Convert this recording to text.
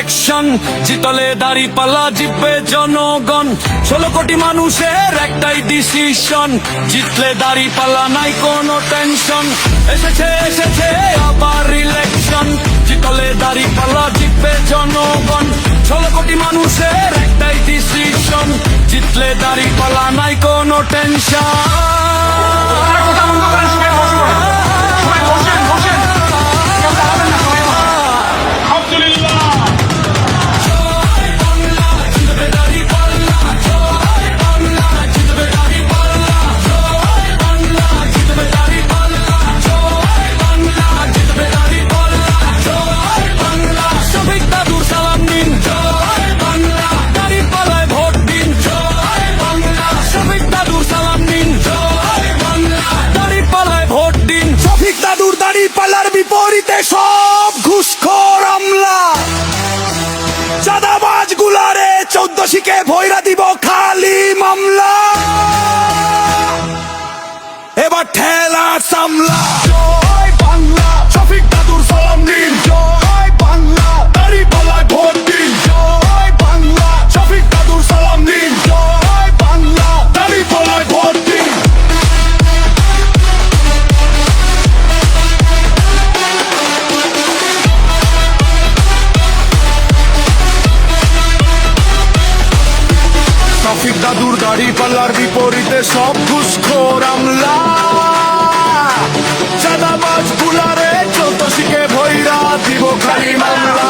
Election, জিতলে দাড়ি পাল্লা, জিতবে জনগণ। 16 কোটি মানুষের একটাই ডিসিশন, জিতলে দাড়ি পাল্লা, নাই কোনো টেনশন। এসেছে এসেছে আবার ইলেকশন, জিতলে দাড়ি পাল্লা, জিতবে জনগণ। 16 কোটি মানুষের একটাই ডিসিশন, জিতলে দাড়ি পাল্লা, নাই কোনো পালার বিপরীতে সব ঘুষখোর আমলা, চাঁদাবাজ গুলারে 14 শিকে ভৈরা দিব খালি মামলা। এবার ঠেলা সামলা, জয় বাংলা, শফিক দাদুর সালাম নিন। জয় বাংলা, দাড়ি পাল্লায় ভোট দিন। জয় বাংলা, শফিক দাদুর সালাম নিন। জয় বাংলা, দাড়ি পাল্লায় ভোট দিন। শফিক দাদুর দাড়ি পাল্লার বিপরীতে সব ঘুষখোর আমলা, চাঁদাবাজ গুলারে 14 শিকে ভৈরা দিব খালি মামলা।